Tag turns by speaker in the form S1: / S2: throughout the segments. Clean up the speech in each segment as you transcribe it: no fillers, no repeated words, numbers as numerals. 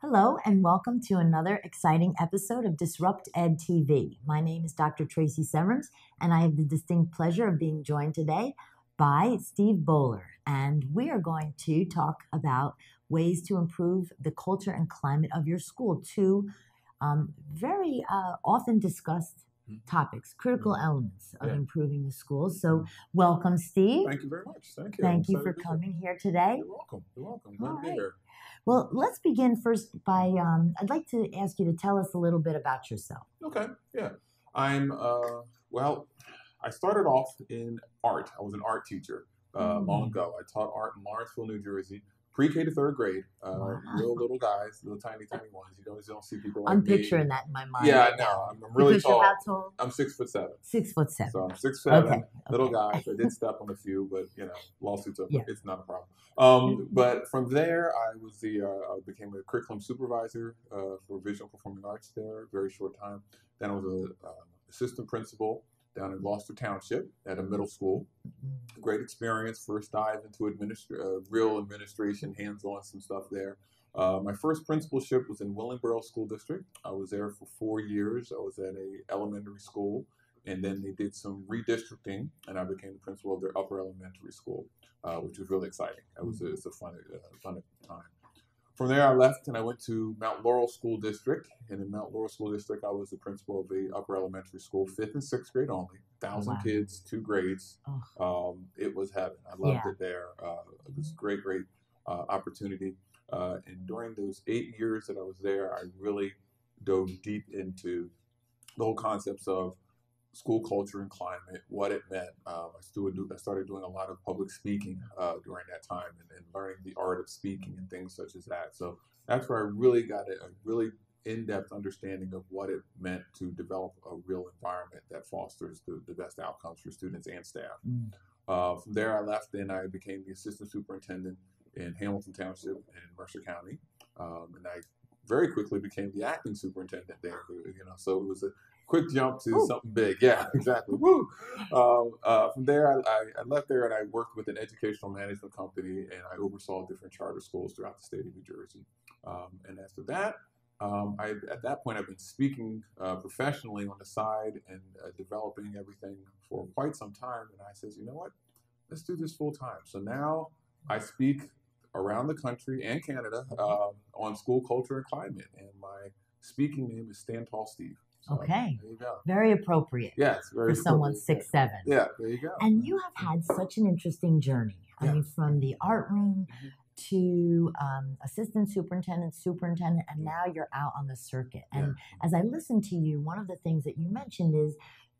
S1: Hello, and welcome to another exciting episode of DisruptED TV. My name is Dr. Tracy Severance, and I have the distinct pleasure of being joined today by Steve Bollar. And we are going to talk about ways to improve the culture and climate of your school. Two very often discussed topics, critical elements of improving the schools. So welcome, Steve.
S2: Thank you very much. Thank you.
S1: Thank you for coming here today.
S2: You're welcome. You're welcome. Glad to be here.
S1: Well, let's begin first by, I'd like to ask you to tell us a little bit about yourself.
S2: Okay. Yeah. Well, I started off in art. I was an art teacher long ago. I taught art in Lawrenceville, New Jersey, pre-K to third grade. Real little guys, little tiny ones. You always don't see people like
S1: I'm
S2: me.
S1: picturing that in my mind.
S2: Yeah,
S1: right
S2: I know.
S1: now.
S2: I'm really
S1: Because
S2: tall.
S1: You're how tall?
S2: I'm 6'7".
S1: 6'7".
S2: So I'm 6'7",
S1: Okay.
S2: little guys. I did step on a few, but lawsuits over.
S1: Yeah.
S2: It's not a problem. But from there, I became a curriculum supervisor for visual performing arts there. Very short time. Then I was a assistant principal down in Gloucester Township at a middle school. Great experience. First dive into real administration, hands-on some stuff there. My first principalship was in Willingboro School District. I was there for 4 years. I was at a elementary school, and then they did some redistricting, and I became the principal of their upper elementary school, which was really exciting. It's a fun time. From there, I left and I went to Mount Laurel School District. And in Mount Laurel School District, I was the principal of the upper elementary school, 5th and 6th grade only, 1,000 kids, 2 grades. It was heaven. I loved it there. It was a great opportunity. And during those 8 years that I was there, I really dove deep into the whole concepts of school culture and climate, what it meant. I started doing a lot of public speaking during that time and learning the art of speaking and things such as that. So that's where I really got a really in-depth understanding of what it meant to develop a real environment that fosters the best outcomes for students and staff. From there, I left and I became the assistant superintendent in Hamilton Township in Mercer County. And I very quickly became the acting superintendent there. So it was a quick jump to something big. Yeah, exactly. Woo! From there, I left there and I worked with an educational management company and I oversaw different charter schools throughout the state of New Jersey. And after that, at that point, I've been speaking professionally on the side and developing everything for quite some time. And I says, you know what? Let's do this full time. So now I speak around the country and Canada on school culture and climate. And my speaking name is Stand Tall Steve. So,
S1: okay.
S2: There you go.
S1: Very appropriate.
S2: Yes, very
S1: for someone 6'7".
S2: Yeah, there you go.
S1: And you have had such an interesting journey. I mean, from the art room to assistant superintendent, and now you're out on the circuit. And as I listened to you, one of the things that you mentioned is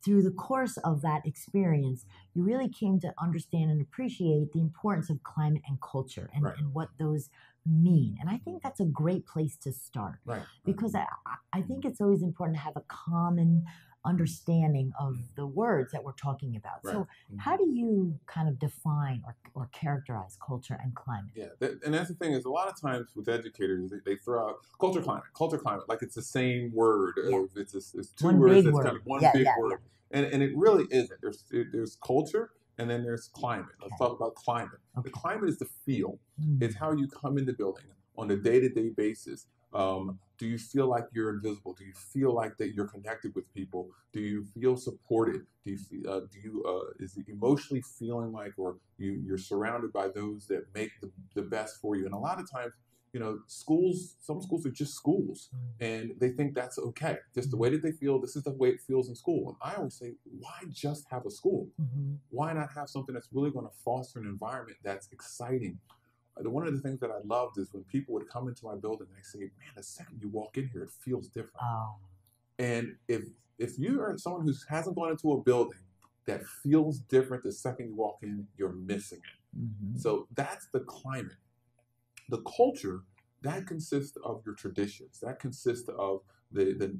S1: through the course of that experience, you really came to understand and appreciate the importance of climate and culture and what those mean. And I think that's a great place to start because I think it's always important to have a common understanding of the words that we're talking about. So how do you kind of define or characterize culture and climate?
S2: Yeah, and that's the thing is a lot of times with educators, they throw out culture, climate, like it's the same word. It's two
S1: one
S2: words,
S1: big
S2: that's
S1: word.
S2: kind of one big word. And it really isn't. There's culture and then there's climate. Let's talk about climate. The climate is the feel. It's how you come in the building on a day-to-day basis. Do you feel like you're invisible? Do you feel like that you're connected with people? Do you feel supported? Is it emotionally feeling like, or you're surrounded by those that make the best for you? And a lot of times, some schools are just schools, and they think that's okay. Just the way that they feel, this is the way it feels in school. And I always say, why just have a school? Why not have something that's really going to foster an environment that's exciting? One of the things that I loved is when people would come into my building and they say, man, the second you walk in here, it feels different. And if you are someone who hasn't gone into a building that feels different the second you walk in, you're missing it. So that's the climate. The culture, that consists of your traditions. That consists of the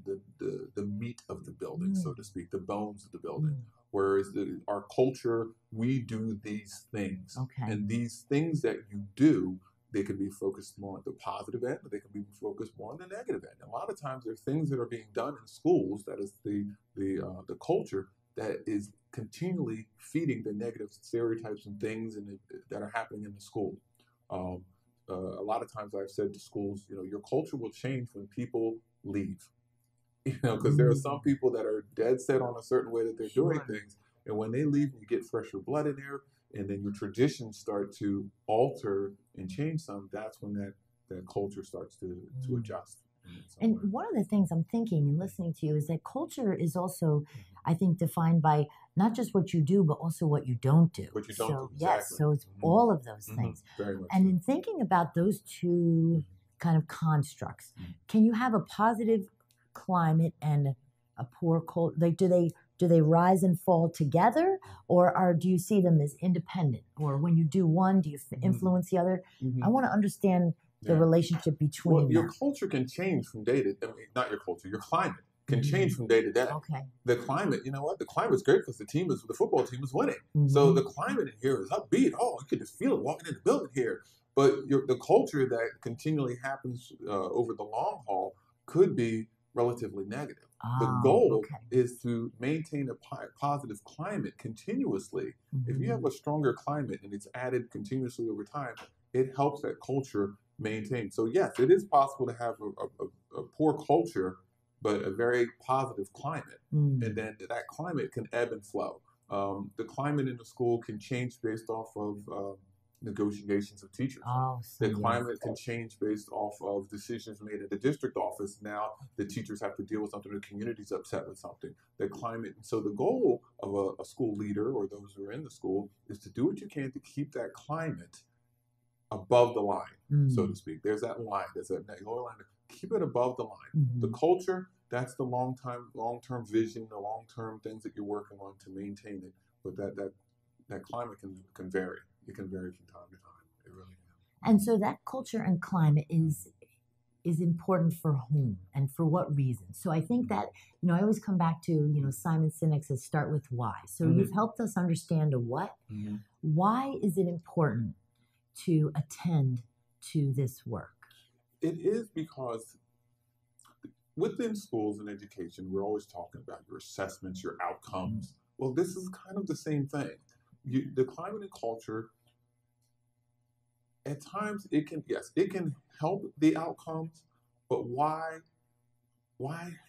S2: meat of the building, so to speak, the bones of the building. Whereas our culture, we do these things. And these things that you do, they can be focused more on the positive end, but they can be focused more on the negative end. And a lot of times there are things that are being done in schools, that is the culture, that is continually feeding the negative stereotypes and things that are happening in the school. a lot of times I've said to schools, your culture will change when people leave. Because there are some people that are dead set on a certain way that they're doing things, and when they leave, you get fresher blood in there, and then your traditions start to alter and change some. That's when that culture starts to adjust.
S1: And one of the things I'm thinking and listening to you is that culture is also, I think, defined by not just what you do, but also what you don't do.
S2: What you don't do, exactly.
S1: Yes, so it's all of those things.
S2: Very much
S1: and
S2: so.
S1: in thinking about those two kind of constructs, can you have a positive climate and a poor culture? Like, do they rise and fall together, or do you see them as independent? Or when you do one, do you influence the other? I want to understand the relationship between
S2: your culture can change from day to day. Not your culture, your climate can change from day to day.
S1: Okay.
S2: The climate, you know what? The climate's great because the football team is winning. So the climate in here is upbeat. Oh, you can just feel it walking in the building here. But the culture that continually happens over the long haul could be relatively negative. The goal is to maintain a positive climate continuously. If you have a stronger climate and it's added continuously over time, it helps that culture maintain. So yes, it is possible to have a poor culture, but a very positive climate. And then that climate can ebb and flow. The climate in the school can change based off of negotiations of teachers. The climate can change based off of decisions made at the district office. Now the teachers have to deal with something, the community's upset with something. The climate. So the goal of a school leader or those who are in the school is to do what you can to keep that climate above the line, so to speak. There's that line. There's that lower line. Keep it above the line. The culture, that's the long-term vision, the long-term things that you're working on to maintain it. But that climate can vary. It can vary from time to time. It really can.
S1: And so that culture and climate is important for whom and for what reason? So I think that, I always come back to, Simon Sinek says start with why. So you've helped us understand a what. Why is it important to attend to this work?
S2: It is because within schools and education, we're always talking about your assessments, your outcomes. Well, this is kind of the same thing. The climate and culture, at times it can help the outcomes, but why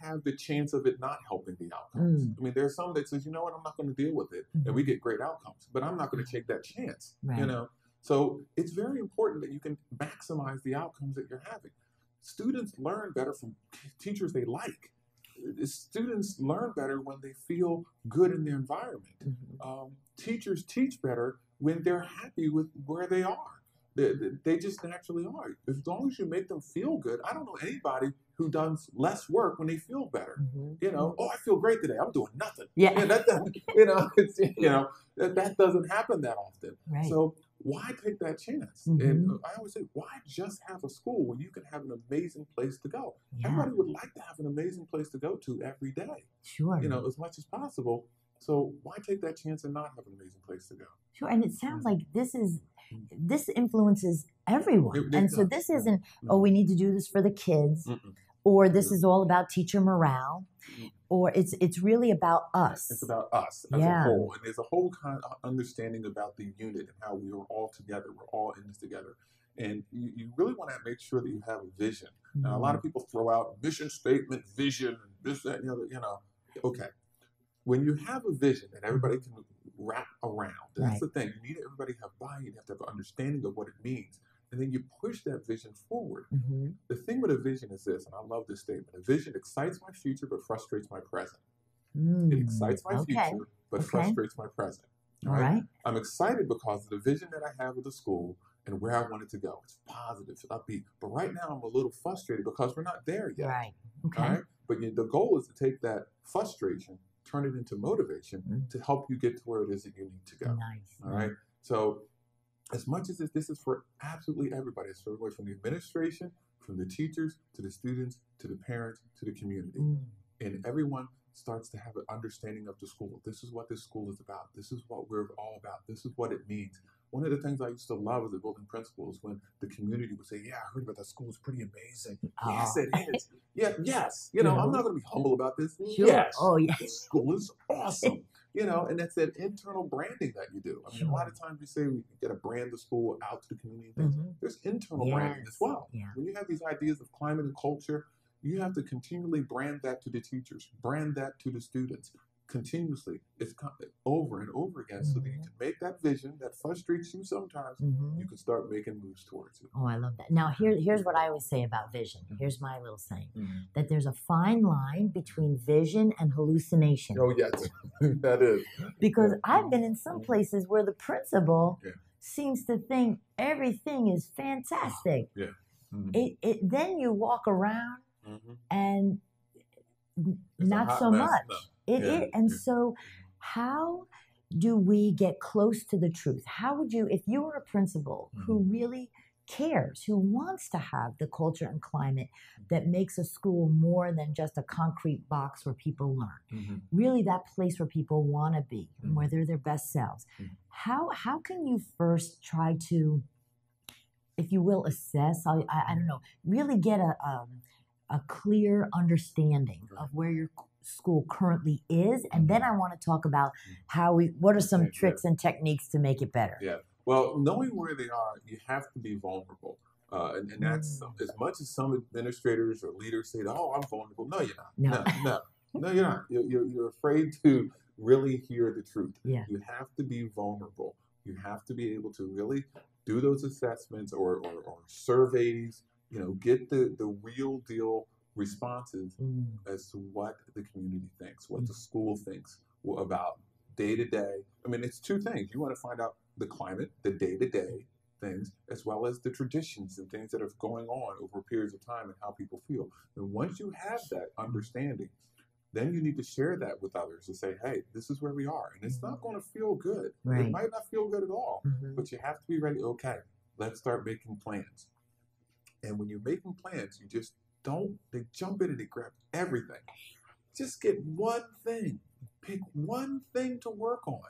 S2: have the chance of it not helping the outcomes? I mean, there's some that says, I'm not going to deal with it, and we get great outcomes, but I'm not going to take that chance, So it's very important that you can maximize the outcomes that you're having. Students learn better from teachers they like. Students learn better when they feel good in their environment. Teachers teach better when they're happy with where they are. They just naturally are. As long as you make them feel good, I don't know anybody who does less work when they feel better. Oh, I feel great today. I'm doing nothing. That doesn't happen that often.
S1: Right.
S2: So why take that chance? And I always say, why just have a school when you can have an amazing place to go? Everybody would like to have an amazing place to go to every day.
S1: Sure.
S2: As much as possible. So why take that chance and not have an amazing place to go?
S1: Sure. And it sounds like this influences everyone. And so this isn't, we need to do this for the kids, or this is all about teacher morale, or it's really about us.
S2: It's about us as a whole. And there's a whole kind of understanding about the unit and how we are all together. We're all in this together. And you really want to make sure that you have a vision. Now, a lot of people throw out mission statement, vision, this, that, and the other, Okay. When you have a vision that everybody can wrap around, that's the thing. You need everybody to have buy-in. You have to have an understanding of what it means. And then you push that vision forward. The thing with a vision is this, and I love this statement: a vision excites my future but frustrates my present. It excites my future but frustrates my present.
S1: All right.
S2: I'm excited because of the vision that I have of the school and where I want it to go. It's positive, it's upbeat. But right now I'm a little frustrated because we're not there yet.
S1: Right. Okay.
S2: All right. But the goal is to take that frustration, turn it into motivation to help you get to where it is that you need to go.
S1: Nice.
S2: All right. So as much as this is for absolutely everybody, it's for everybody from the administration, from the teachers, to the students, to the parents, to the community. And everyone starts to have an understanding of the school. This is what this school is about. This is what we're all about. This is what it means. One of the things I used to love as a building principal is when the community would say, yeah, I heard about that school. It's pretty amazing. Yes, it is. Yeah, yes. You know, I'm not going to be humble about this.
S1: Sure.
S2: Yes.
S1: Oh, yes.
S2: This school is awesome. You know, and that's that internal branding that you do. I mean, a lot of times you say we got to brand the school out to the community. There's internal branding as well.
S1: Yeah.
S2: When you have these ideas of climate and culture, you have to continually brand that to the teachers, brand that to the students, continuously. It's over and over again, so that you can make that vision that frustrates you sometimes. You can start making moves towards it.
S1: Oh, I love that. Now, here's what I always say about vision. Here's my little saying, that there's a fine line between vision and hallucination.
S2: Oh, yes, that is.
S1: Because I've been in some places where the principal seems to think everything is fantastic. Then you walk around and not so much. So how do we get close to the truth? How would you, if you were a principal who really cares, who wants to have the culture and climate that makes a school more than just a concrete box where people learn, really that place where people want to be, where they're their best selves, how can you first try to, if you will, assess, I don't know, really get a clear understanding of where your school currently is, and then I want to talk about what are some tricks and techniques to make it better.
S2: Well, knowing where they are, you have to be vulnerable, and that's as much as some administrators or leaders say, "Oh, I'm vulnerable." No, you're not. No, you're not. You're afraid to really hear the truth. You have to be vulnerable. You have to be able to really do those assessments or surveys. You know, get the real deal responses as to what the community thinks, what the school thinks about day to day. I mean, it's two things. You want to find out the climate, the day to day things, as well as the traditions and things that are going on over periods of time and how people feel. And once you have that understanding, then you need to share that with others and say, hey, this is where we are. And it's not going to feel good. It might not feel good at all, but you have to be ready. Okay, let's start making plans. And when you're making plans, you just they jump in and they grab everything. Just get one thing. Pick one thing to work on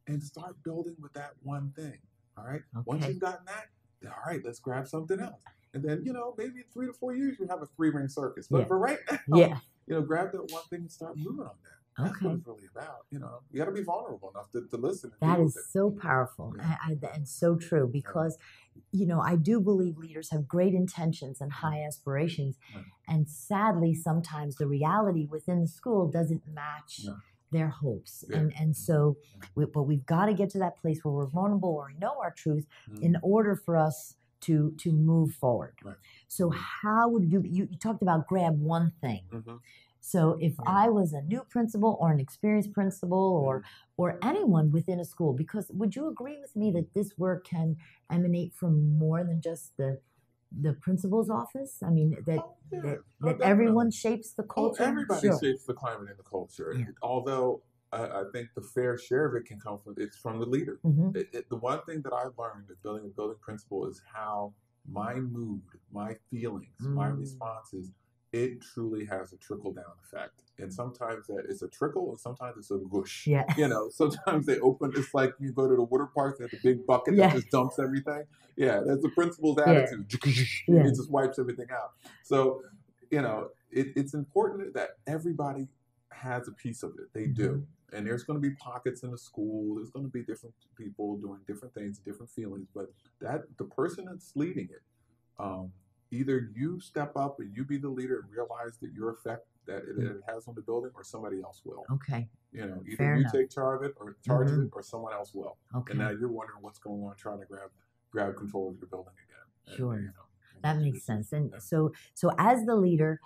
S2: and start building with that one thing. All right? Once you've gotten that, all right, let's grab something else. And then, maybe in 3 to 4 years, you have a 3-ring circus. But for right now, grab that one thing and start moving on that. That's what it's really about. You got to be vulnerable enough to listen.
S1: That is so powerful and so true because, I do believe leaders have great intentions and high aspirations. And sadly, sometimes the reality within the school doesn't match their hopes. So, but we've got to get to that place where we're vulnerable, where we know our truth in order for us to move forward. So how would you talked about grab one thing. So if I was a new principal or an experienced principal or anyone within a school, because would you agree with me that this work can emanate from more than just the principal's office? I mean, that everyone shapes the culture?
S2: Everybody shapes the climate and the culture. Although I think the fair share of it can come from the leader. The one thing that I've learned as building a building principal is how my mood, my feelings, my responses, it truly has a trickle-down effect. And sometimes that is a trickle, and sometimes it's a whoosh. Sometimes they open, it's like you go to the water park, they have the big bucket that just dumps everything. That's the principal's attitude. It just wipes everything out. So, it's important that everybody has a piece of it. They do. And there's going to be pockets in the school. There's going to be different people doing different things, different feelings. But the person that's leading it, either you step up and you be the leader and realize that your effect that it has on the building, or somebody else will. Either Fair enough. Take charge of it, or someone else will. And now you're wondering what's going on, trying to grab control of your building again.
S1: That makes sense. And so as the leader,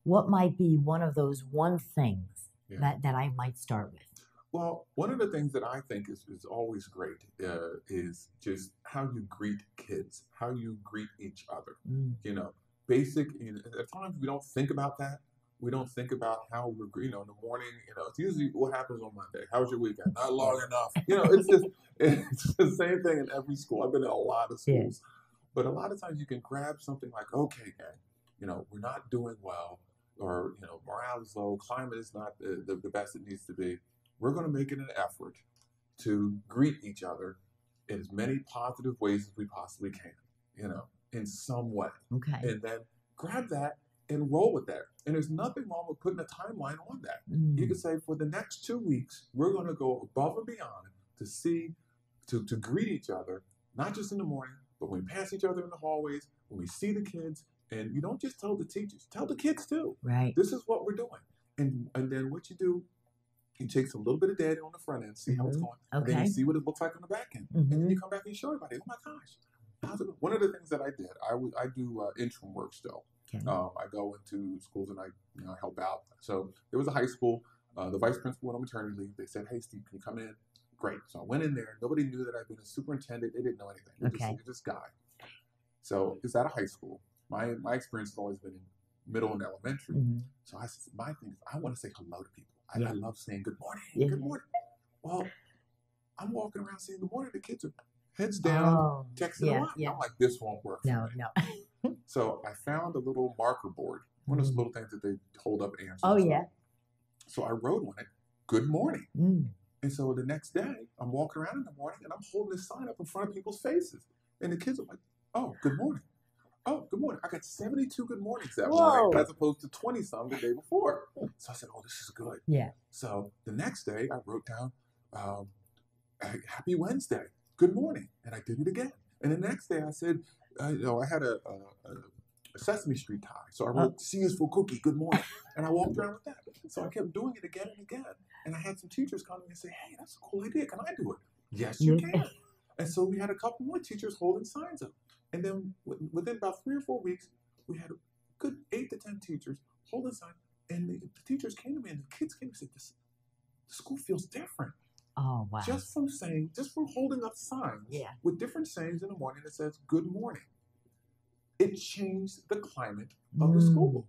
S1: what might be one of those one things that I might start with?
S2: Well, one of the things that I think is always great is just how you greet kids, how you greet each other. Basic. At times we don't think about that. We don't think about how we're, in the morning. It's usually what happens on Monday. How was your weekend? Not long enough. It's the same thing in every school. I've been in a lot of schools, but a lot of times you can grab something like, okay, gang, we're not doing well. or morale is low, climate is not the best it needs to be, we're going to make it an effort to greet each other in as many positive ways as we possibly can, in some way.
S1: Okay.
S2: And then grab that and roll with that. And there's nothing wrong with putting a timeline on that. You can say, for the next 2 weeks, we're going to go above and beyond to greet each other, not just in the morning, but when we pass each other in the hallways, when we see the kids. And you don't just tell the teachers, tell the kids too.
S1: Right.
S2: This is what we're doing. And then what you do, you take some little bit of data on the front end, see how it's going.
S1: Okay.
S2: And then you see what it looks like on the back end. And then you come back and show everybody, oh my gosh. One of the things that I did, I do interim work still.
S1: Okay.
S2: I go into schools and I help out. So there was a high school, the vice principal went on maternity leave. They said, hey, Steve, can you come in? Great. So I went in there. Nobody knew that I'd been a superintendent. They didn't know anything. You're this guy. So it's at a high school. My experience has always been in middle and elementary. So I said, my thing is, I want to say hello to people. I love saying good morning, good morning. Well, I'm walking around saying good morning. The kids are heads down, texting a lot. I'm like, this won't work.
S1: No.
S2: So I found a little marker board, one of those little things that they hold up answers.
S1: Oh, yeah.
S2: So I wrote on it, good morning. And so the next day, I'm walking around in the morning and I'm holding this sign up in front of people's faces. And the kids are like, oh, good morning. Oh, good morning. I got 72 good mornings that morning as opposed to 20-some the day before. So I said, oh, this is good.
S1: Yeah.
S2: So the next day I wrote down, happy Wednesday. Good morning. And I did it again. And the next day I said, I had a Sesame Street tie. So I wrote, C is for cookie. Good morning. And I walked around with that. So I kept doing it again and again. And I had some teachers come to me and say, hey, that's a cool idea. Can I do it? Yes, you can. And so we had a couple more teachers holding signs up. And then within about 3 or 4 weeks, we had a good 8 to 10 teachers holding signs. And the teachers came to me and the kids came and said, the school feels different.
S1: Oh, wow.
S2: Just from holding up signs with different sayings in the morning that says, good morning. It changed the climate of the school.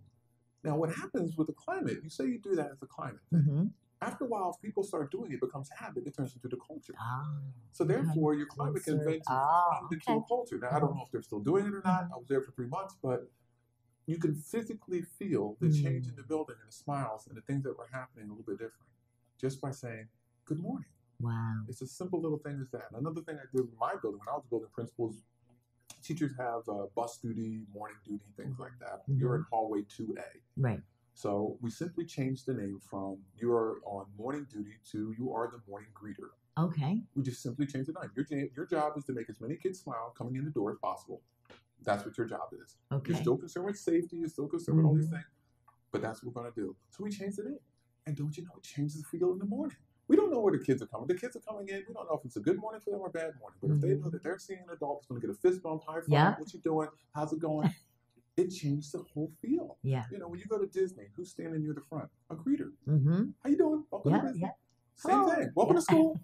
S2: Now, what happens with the climate, you say you do that as a climate thing. After a while, if people start doing it, it becomes habit, it turns into the culture. So therefore, your climate can eventually turn into a culture. Now, I don't know if they're still doing it or not. I was there for 3 months, but you can physically feel the change in the building and the smiles and the things that were happening a little bit different just by saying, good morning.
S1: Wow.
S2: It's a simple little thing as that. And another thing I did with my building, when I was building principals, teachers have bus duty, morning duty, things like that. You're in hallway 2A.
S1: Right.
S2: So we simply changed the name from you are on morning duty to you are the morning greeter.
S1: Okay.
S2: We just simply changed the name. Your job is to make as many kids smile coming in the door as possible. That's what your job is.
S1: Okay.
S2: You're still concerned with safety. You're still concerned with all these things. But that's what we're going to do. So we changed the name. And don't you know, it changes the feel in the morning. We don't know where the kids are coming. The kids are coming in. We don't know if it's a good morning for them or a bad morning. But if they know that they're seeing an adult that's going to get a fist bump, high five, what you doing? How's it going? It changed the whole feel.
S1: Yeah.
S2: When you go to Disney, who's standing near the front? A greeter.
S1: Mm-hmm.
S2: How you doing? Welcome to Disney. Same thing. Welcome to school.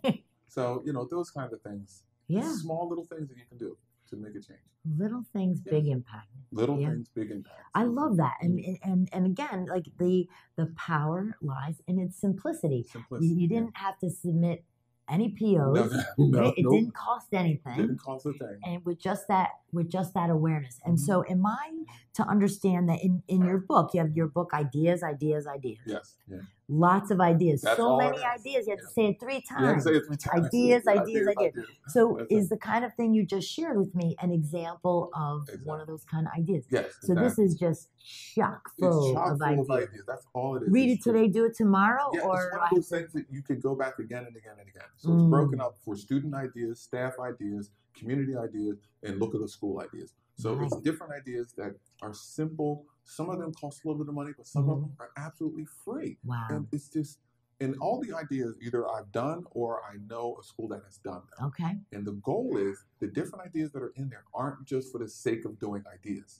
S2: So, those kinds of things.
S1: Yeah.
S2: Small little things that you can do to make a change.
S1: Little things, big impact.
S2: Little things, big impact.
S1: I love that. And again, like the power lies in its simplicity. You didn't have to submit any POs.
S2: No,
S1: it didn't cost anything.
S2: Didn't cost a thing.
S1: And with just that awareness. And so am I to understand that in your book, you have your book ideas.
S2: Yes. Yeah.
S1: Lots of ideas.
S2: That's
S1: so many ideas. You have to say it 3 times.
S2: You have to say it 3 times.
S1: Ideas. So is the kind of thing you just shared with me an example of one of those kind of ideas?
S2: Yes.
S1: So this is just chock full of ideas.
S2: That's all it is.
S1: Read it today, do it tomorrow?
S2: Yeah,
S1: or
S2: it's one of those things that you could go back again and again and again. So it's broken up for student ideas, staff ideas, community ideas, and look at the school ideas. So it's different ideas that are simple. Some of them cost a little bit of money, but some of them are absolutely free.
S1: Wow.
S2: And it's just, and all the ideas either I've done or I know a school that has done them.
S1: Okay.
S2: And the goal is the different ideas that are in there aren't just for the sake of doing ideas.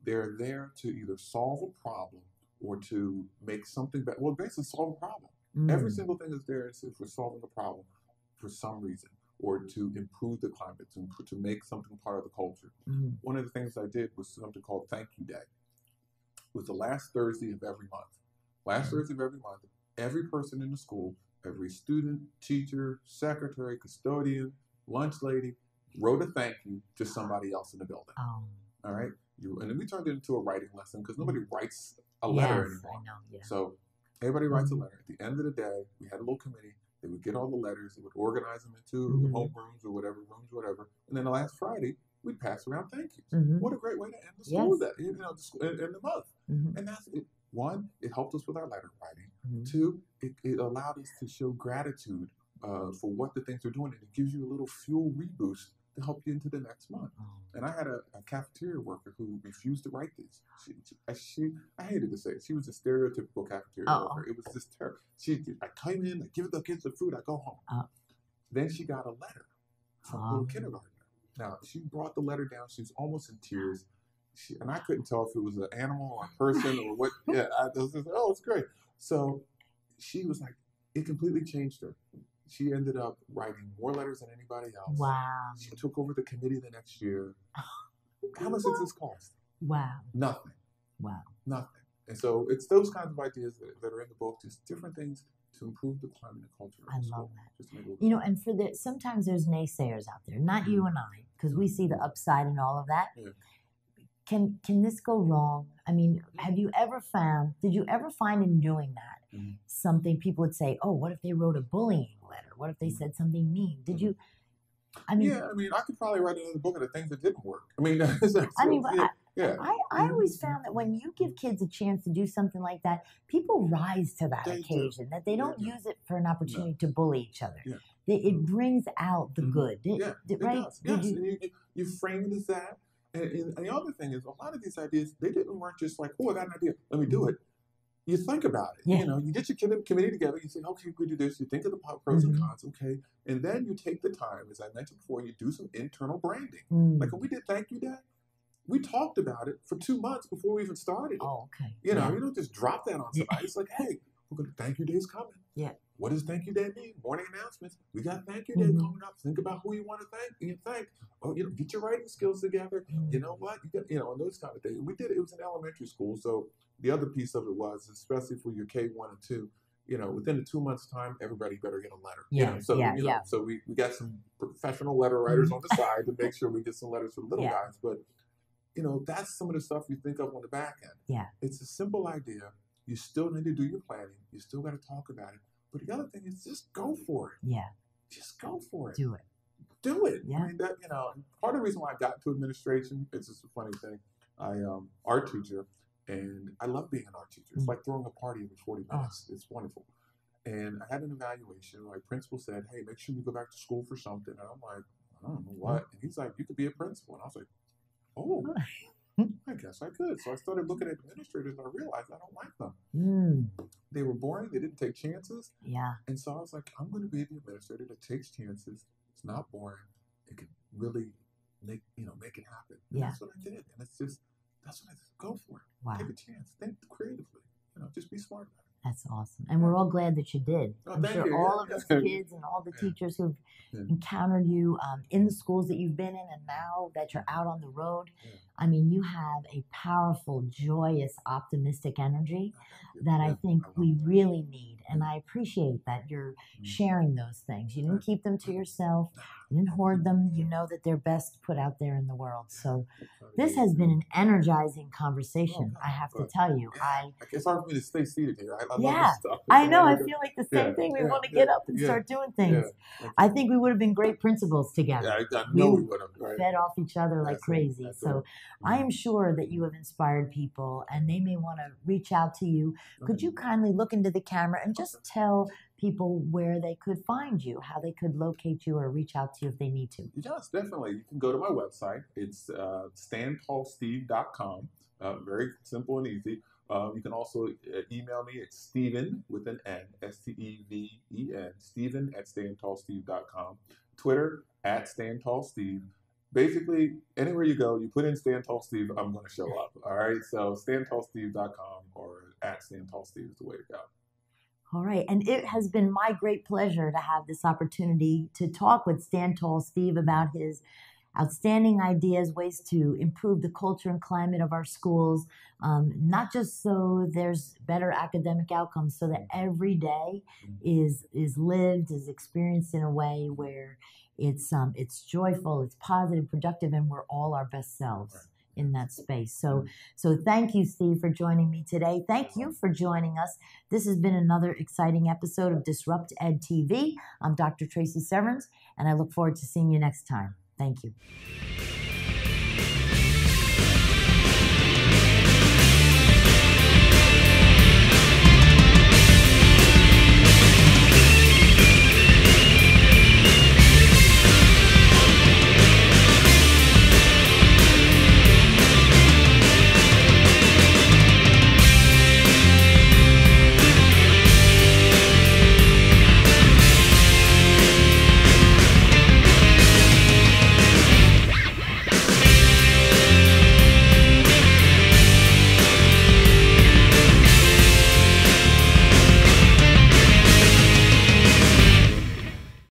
S2: They're there to either solve a problem or to make something better. Well, basically solve a problem. Every single thing is there is for solving a problem for some reason, or to improve the climate, to make something part of the culture. One of the things I did was something called Thank You Day. It was the last Thursday of every month. Last Thursday of every month, every person in the school, every student, teacher, secretary, custodian, lunch lady, wrote a thank you to somebody else in the building. All right? And then we turned it into a writing lesson because nobody writes a letter
S1: Yes,
S2: anymore.
S1: I know. Yeah.
S2: So everybody writes a letter. At the end of the day, we had a little committee. They would get all the letters. They would organize them into home rooms or whatever, And then the last Friday, we'd pass around thank yous. What a great way to end the school day, in the month. And that's it. One, it helped us with our letter writing. Two, it allowed us to show gratitude for what the things are doing, and it gives you a little fuel reboost to help you into the next month. And I had a cafeteria worker who refused to write these. She I hated to say it. She was a stereotypical cafeteria worker. It was just terrible. I came in, I give the kids the food, I go home. Then she got a letter from a little kindergartner. Now, she brought the letter down. She was almost in tears. And I couldn't tell if it was an animal or a person or what. Yeah, I was just, it's great. So she was like, it completely changed her. She ended up writing more letters than anybody else.
S1: Wow.
S2: She took over the committee the next year. How much does this cost?
S1: Wow.
S2: Nothing.
S1: Wow.
S2: Nothing. And so it's those kinds of ideas that are in the book, just different things to improve the climate and culture.
S1: I love that. And for sometimes there's naysayers out there, not you and I, because we see the upside in all of that.
S2: Yeah.
S1: Can this go wrong? I mean, did you ever find in doing that something people would say, oh, what if they wrote a bullying letter? What if they said something mean? Did you, I
S2: could probably write another book of the things that didn't work.
S1: I always found that when you give kids a chance to do something like that, people rise to that occasion, that they don't use it for an opportunity to bully each other.
S2: Yeah.
S1: It brings out the good.
S2: It
S1: right?
S2: does. Yes. You frame it as that. And the other thing is, a lot of these ideas, they didn't work just like, I got an idea, let me do it. You think about it.
S1: Yeah.
S2: You get your committee together, you say, okay, we do this. You think of the pros and cons, okay? And then you take the time, as I mentioned before, you do some internal branding. Like when we did Thank You Day, we talked about it for 2 months before we even started it.
S1: Oh, okay.
S2: You don't just drop that on somebody. It's like, hey, we're going to Thank You Day's coming.
S1: Yeah.
S2: What does Thank You Day mean? Morning announcements. We got Thank You Day coming up. Think about who you want to thank. Oh, get your writing skills together. You know what? And those kind of things. We did it. It was in elementary school. So the other piece of it was, especially for your K1 and 2, within the 2 months time, everybody better get a letter. So we got some professional letter writers on the side to make sure we get some letters for the little guys. But, that's some of the stuff you think of on the back end.
S1: Yeah.
S2: It's a simple idea. You still need to do your planning. You still got to talk about it. But the other thing is just go for it.
S1: Yeah.
S2: Just go for it.
S1: Do it.
S2: Do it.
S1: Yeah.
S2: I mean, part of the reason why I got into administration, it's just a funny thing. I art teacher, and I love being an art teacher. It's like throwing a party every 40 minutes. It's wonderful. And I had an evaluation. My principal said, hey, make sure you go back to school for something. And I'm like, I don't know what. And he's like, you could be a principal. And I was like, oh, I guess I could. So I started looking at administrators, and I realized I don't like them. They were boring. They didn't take chances.
S1: Yeah.
S2: And so I was like, I'm going to be the administrator that takes chances. It's not boring. It can really make it happen. And that's what I did. And that's what I did. Go for it.
S1: Wow.
S2: Take a chance. Think creatively. Just be smart about it.
S1: That's awesome. And we're all glad that you did. I'm sure all of those kids and all the teachers who've encountered you in the schools that you've been in, and now that you're out on the road, I mean, you have a powerful, joyous, optimistic energy that I think we really need. And I appreciate that you're sharing those things. You didn't keep them to yourself. You didn't hoard them. You know that they're best put out there in the world. So this has been an energizing conversation, I have to tell you.
S2: It's hard for me to stay seated here. I love this stuff.
S1: I know. I feel like the same thing. We want to get up and start doing things. I think we would have been great principals together.
S2: I know we would have. Right?
S1: Fed off each other like crazy. So I am sure that you have inspired people, and they may want to reach out to you. Could you kindly look into the camera and just tell people where they could find you, how they could locate you or reach out to you if they need to?
S2: Yes, definitely. You can go to my website. It's standtallsteve.com. Very simple and easy. You can also email me at Steven with an N, Steven, Steven at standtallsteve.com. Twitter at standtallsteve. Basically, anywhere you go, you put in Stand Tall Steve, I'm going to show up. All right, so standtallsteve.com or at standtallsteve is the way to go.
S1: All right, and it has been my great pleasure to have this opportunity to talk with Stand Tall Steve about his outstanding ideas, ways to improve the culture and climate of our schools, not just so there's better academic outcomes, so that every day is lived, is experienced in a way where it's joyful, it's positive, productive, and we're all our best selves. in that space. So thank you, Steve, for joining me today. Thank you for joining us. This has been another exciting episode of DisruptED TV. I'm Dr. Tracy Severance, and I look forward to seeing you next time. Thank you.